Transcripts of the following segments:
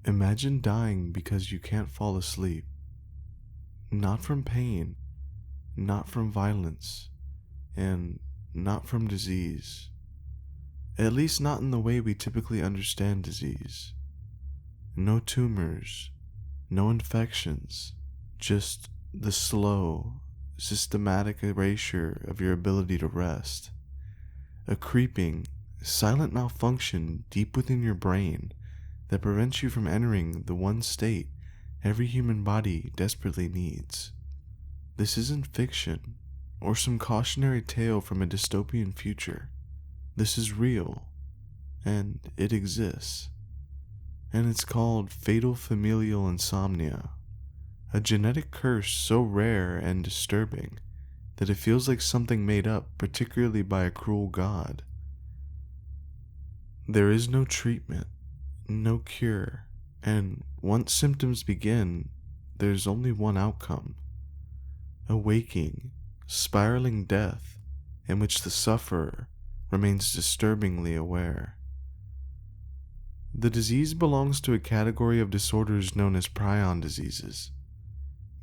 Imagine dying because you can't fall asleep. Not from pain, not from violence, and not from disease. At least not in the way we typically understand disease. No tumors, no infections, just the slow, systematic erasure of your ability to rest. A creeping, silent malfunction deep within your brain that prevents you from entering the one state every human body desperately needs. This isn't fiction or some cautionary tale from a dystopian future. This is real, and it exists. And it's called fatal familial insomnia, a genetic curse so rare and disturbing that it feels like something made up particularly by a cruel god. There is no treatment, no cure, and once symptoms begin, there's only one outcome: a waking, spiraling death in which the sufferer remains disturbingly aware. The disease belongs to a category of disorders known as prion diseases.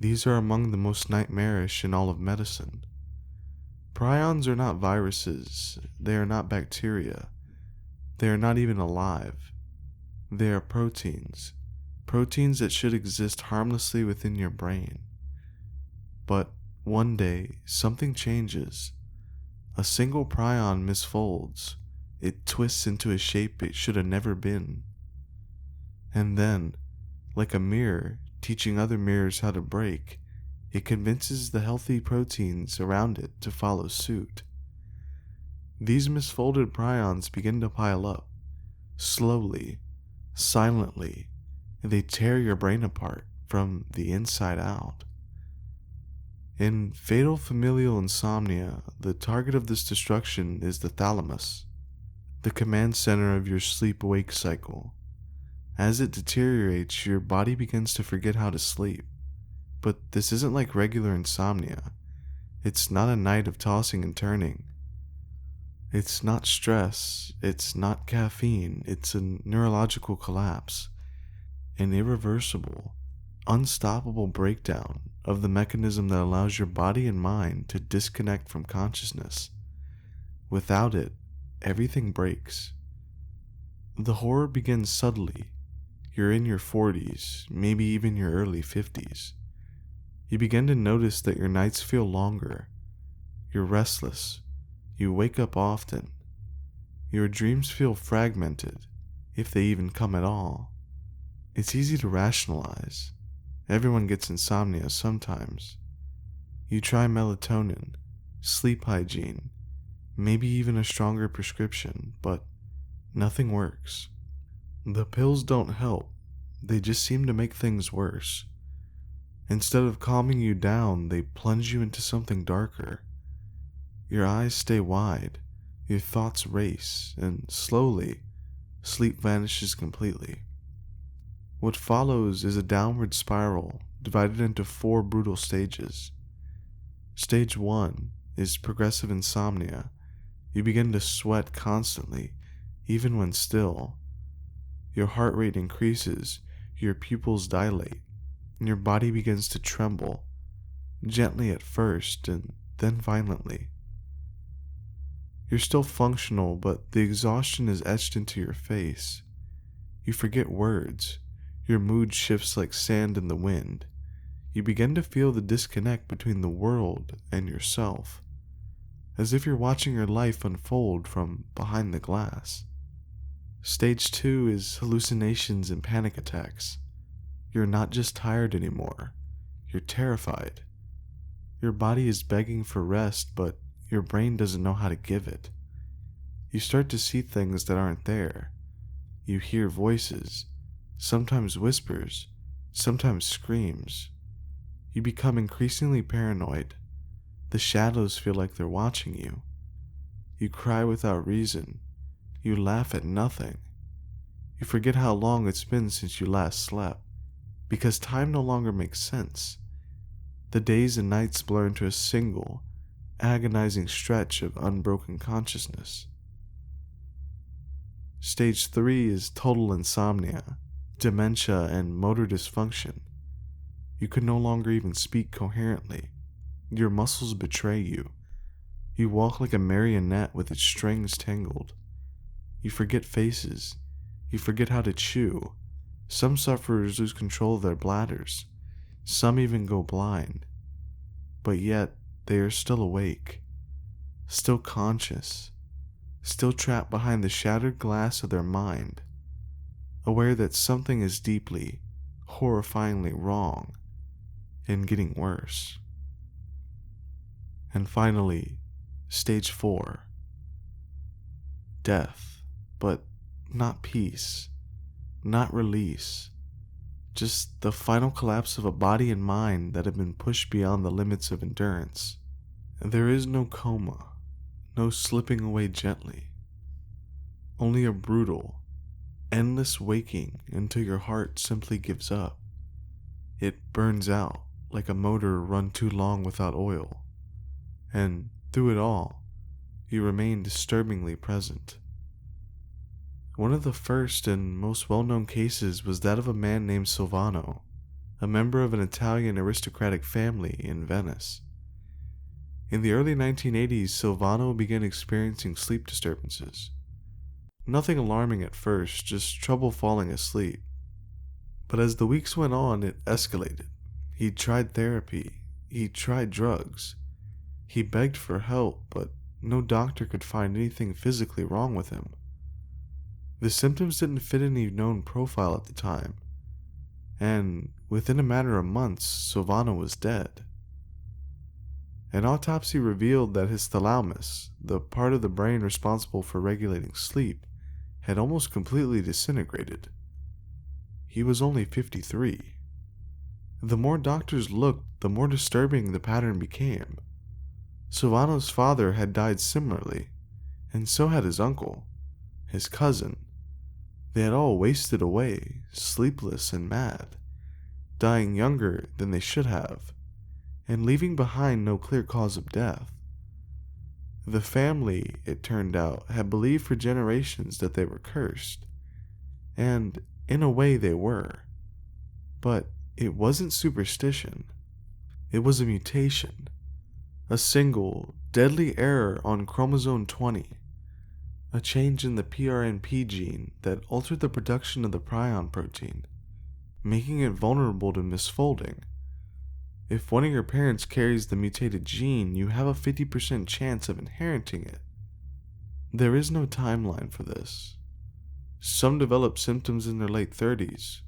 These are among the most nightmarish in all of medicine. Prions are not viruses, they are not bacteria, they are not even alive. They are proteins that should exist harmlessly within your brain. But one day, something changes. A single prion misfolds. It twists into a shape it should have never been. And then, like a mirror teaching other mirrors how to break, it convinces the healthy proteins around it to follow suit. These misfolded prions begin to pile up. Slowly, silently, they tear your brain apart from the inside out. In fatal familial insomnia, the target of this destruction is the thalamus, the command center of your sleep-wake cycle. As it deteriorates, your body begins to forget how to sleep. But this isn't like regular insomnia. It's not a night of tossing and turning. It's not stress, it's not caffeine, it's a neurological collapse. An irreversible, unstoppable breakdown of the mechanism that allows your body and mind to disconnect from consciousness. Without it, everything breaks. The horror begins subtly. You're in your 40s, maybe even your early 50s. You begin to notice that your nights feel longer. You're restless. You wake up often. Your dreams feel fragmented, if they even come at all. It's easy to rationalize. Everyone gets insomnia sometimes. You try melatonin, sleep hygiene, maybe even a stronger prescription, but nothing works. The pills don't help, they just seem to make things worse. Instead of calming you down, they plunge you into something darker. Your eyes stay wide, your thoughts race, and slowly, sleep vanishes completely. What follows is a downward spiral divided into 4 brutal stages. Stage 1 is progressive insomnia. You begin to sweat constantly, even when still. Your heart rate increases, your pupils dilate, and your body begins to tremble, gently at first and then violently. You're still functional, but the exhaustion is etched into your face. You forget words. Your mood shifts like sand in the wind. You begin to feel the disconnect between the world and yourself, as if you're watching your life unfold from behind the glass. Stage 2 is hallucinations and panic attacks. You're not just tired anymore, you're terrified. Your body is begging for rest, but your brain doesn't know how to give it. You start to see things that aren't there. You hear voices, sometimes whispers, sometimes screams. You become increasingly paranoid. The shadows feel like they're watching you. You cry without reason. You laugh at nothing. You forget how long it's been since you last slept, because time no longer makes sense. The days and nights blur into a single, agonizing stretch of unbroken consciousness. Stage 3 is total insomnia, dementia, and motor dysfunction. You could no longer even speak coherently. Your muscles betray you. You walk like a marionette with its strings tangled. You forget faces. You forget how to chew. Some sufferers lose control of their bladders. Some even go blind. But yet, they are still awake, still conscious, still trapped behind the shattered glass of their mind, aware that something is deeply, horrifyingly wrong and getting worse. And finally, stage 4. Death, but not peace, not release, just the final collapse of a body and mind that have been pushed beyond the limits of endurance. There is no coma, no slipping away gently, only a brutal, endless waking until your heart simply gives up. It burns out like a motor run too long without oil, and through it all, you remain disturbingly present. One of the first and most well-known cases was that of a man named Silvano, a member of an Italian aristocratic family in Venice. In the early 1980s, Silvano began experiencing sleep disturbances. Nothing alarming at first, just trouble falling asleep. But as the weeks went on, it escalated. He tried therapy, he tried drugs, he begged for help, but no doctor could find anything physically wrong with him. The symptoms didn't fit any known profile at the time, and within a matter of months, Silvano was dead. An autopsy revealed that his thalamus, the part of the brain responsible for regulating sleep, had almost completely disintegrated. He was only 53. The more doctors looked, the more disturbing the pattern became. Silvano's father had died similarly, and so had his uncle, his cousin. They had all wasted away, sleepless and mad, dying younger than they should have, and leaving behind no clear cause of death. The family, it turned out, had believed for generations that they were cursed, and in a way they were. But it wasn't superstition. It was a mutation, a single, deadly error on chromosome 20, a change in the PRNP gene that altered the production of the prion protein, making it vulnerable to misfolding. If one of your parents carries the mutated gene, you have a 50% chance of inheriting it. There is no timeline for this. Some develop symptoms in their late 30s,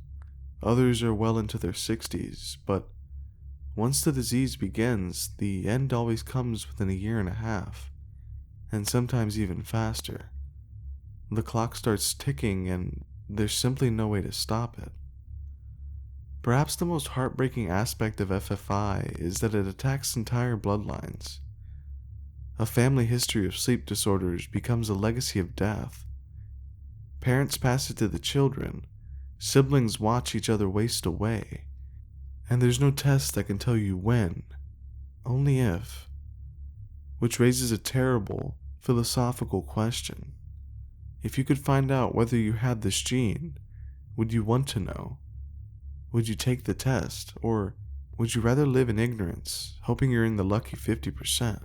others are well into their 60s, but once the disease begins, the end always comes within a year and a half, and sometimes even faster. The clock starts ticking and there's simply no way to stop it. Perhaps the most heartbreaking aspect of FFI is that it attacks entire bloodlines. A family history of sleep disorders becomes a legacy of death. Parents pass it to the children, siblings watch each other waste away, and there's no test that can tell you when, only if. Which raises a terrible, philosophical question. If you could find out whether you had this gene, would you want to know? Would you take the test, or would you rather live in ignorance, hoping you're in the lucky 50%?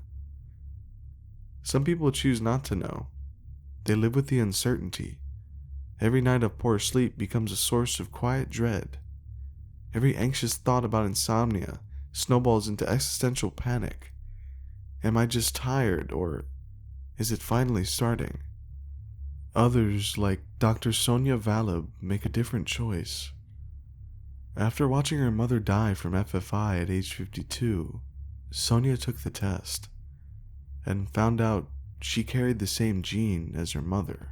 Some people choose not to know. They live with the uncertainty. Every night of poor sleep becomes a source of quiet dread. Every anxious thought about insomnia snowballs into existential panic. Am I just tired, or is it finally starting? Others, like Dr. Sonia Valib, make a different choice. After watching her mother die from FFI at age 52, Sonia took the test and found out she carried the same gene as her mother.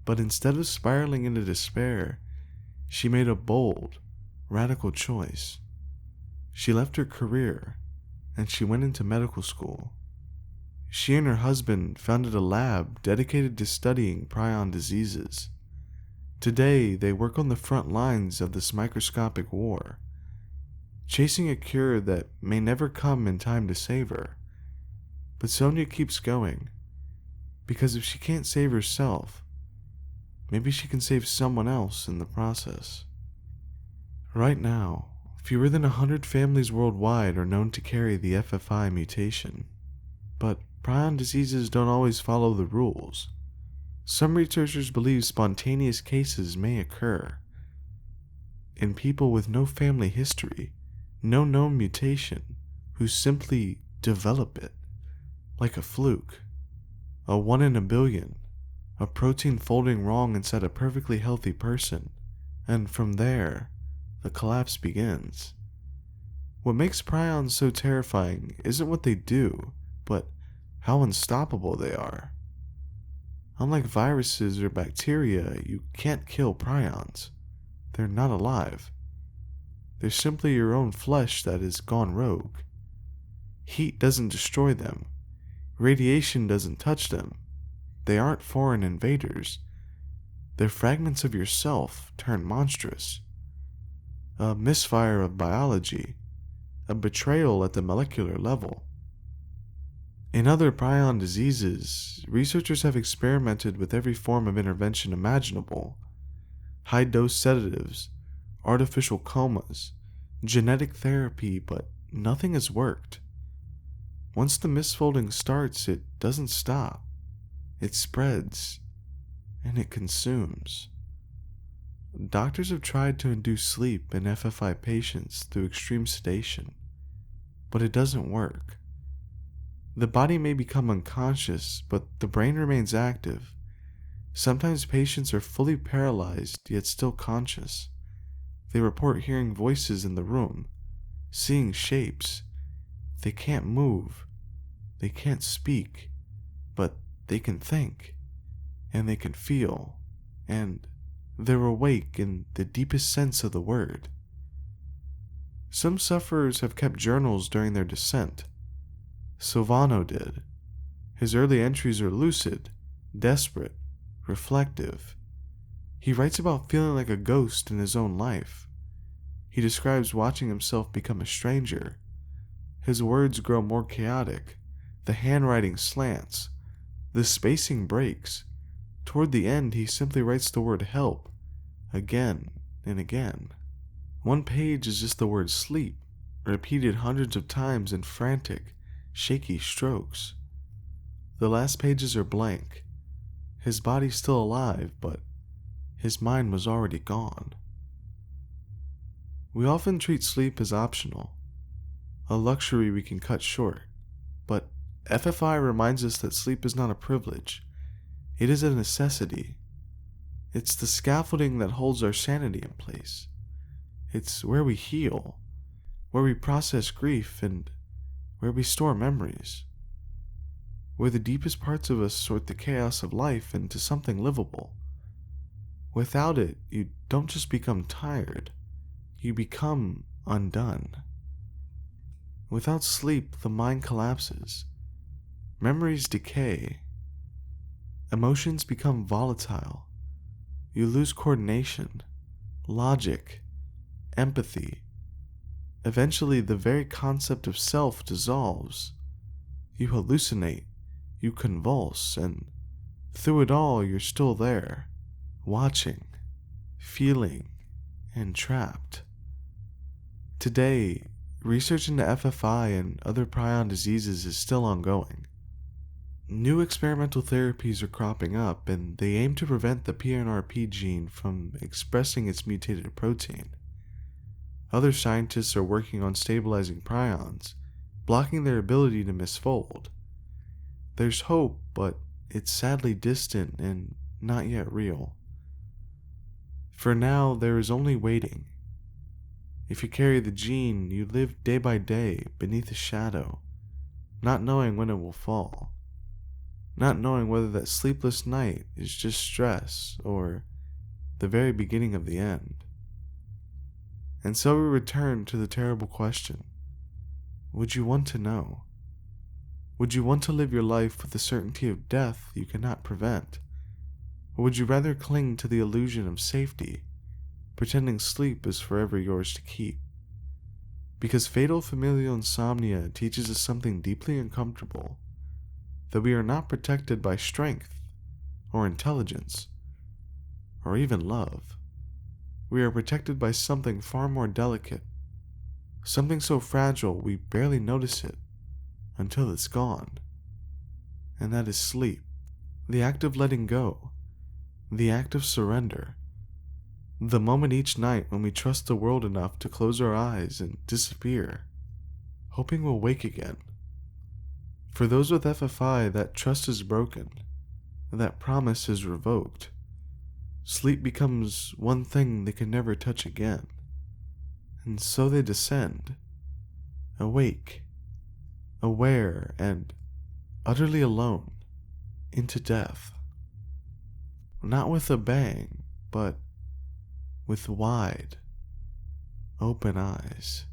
But instead of spiraling into despair, she made a bold, radical choice. She left her career and she went into medical school. She and her husband founded a lab dedicated to studying prion diseases. Today, they work on the front lines of this microscopic war, chasing a cure that may never come in time to save her. But Sonia keeps going, because if she can't save herself, maybe she can save someone else in the process. Right now, fewer than 100 families worldwide are known to carry the FFI mutation. But prion diseases don't always follow the rules. Some researchers believe spontaneous cases may occur in people with no family history, no known mutation, who simply develop it, like a fluke, a 1 in a billion, a protein folding wrong inside a perfectly healthy person, and from there, the collapse begins. What makes prions so terrifying isn't what they do, but how unstoppable they are. Unlike viruses or bacteria, you can't kill prions. They're not alive. They're simply your own flesh that has gone rogue. Heat doesn't destroy them. Radiation doesn't touch them. They aren't foreign invaders. They're fragments of yourself turned monstrous. A misfire of biology, a betrayal at the molecular level. In other prion diseases, researchers have experimented with every form of intervention imaginable: high-dose sedatives, artificial comas, genetic therapy, but nothing has worked. Once the misfolding starts, it doesn't stop. It spreads, and it consumes. Doctors have tried to induce sleep in FFI patients through extreme sedation, but it doesn't work. The body may become unconscious, but the brain remains active. Sometimes patients are fully paralyzed, yet still conscious. They report hearing voices in the room, seeing shapes. They can't move. They can't speak, but they can think, and they can feel, and they're awake in the deepest sense of the word. Some sufferers have kept journals during their descent. Silvano did. His early entries are lucid, desperate, reflective. He writes about feeling like a ghost in his own life. He describes watching himself become a stranger. His words grow more chaotic. The handwriting slants. The spacing breaks. Toward the end, he simply writes the word help, again and again. One page is just the word sleep, repeated hundreds of times in frantic, shaky strokes. The last pages are blank. His body's still alive, but his mind was already gone. We often treat sleep as optional, a luxury we can cut short, but FFI reminds us that sleep is not a privilege. It is a necessity. It's the scaffolding that holds our sanity in place. It's where we heal, where we process grief, and where we store memories. Where the deepest parts of us sort the chaos of life into something livable. Without it, you don't just become tired, you become undone. Without sleep, the mind collapses. Memories decay. Emotions become volatile. You lose coordination, logic, empathy. Eventually, the very concept of self dissolves. You hallucinate, you convulse, and through it all, you're still there, watching, feeling, and trapped. Today, research into FFI and other prion diseases is still ongoing. New experimental therapies are cropping up, and they aim to prevent the PNRP gene from expressing its mutated protein. Other scientists are working on stabilizing prions, blocking their ability to misfold. There's hope, but it's sadly distant and not yet real. For now, there is only waiting. If you carry the gene, you live day by day beneath a shadow, not knowing when it will fall. Not knowing whether that sleepless night is just stress or the very beginning of the end. And so we return to the terrible question. Would you want to know? Would you want to live your life with the certainty of death you cannot prevent? Or would you rather cling to the illusion of safety, pretending sleep is forever yours to keep? Because fatal familial insomnia teaches us something deeply uncomfortable, that we are not protected by strength or intelligence. or even love. We are protected by something far more delicate, something so fragile we barely notice it until it's gone. And that is sleep, the act of letting go, the act of surrender, the moment each night when we trust the world enough to close our eyes and disappear, hoping we'll wake again. For those with FFI, that trust is broken, that promise is revoked. Sleep becomes one thing they can never touch again. And so they descend, awake, aware, and utterly alone, into death. Not with a bang, but with wide, open eyes.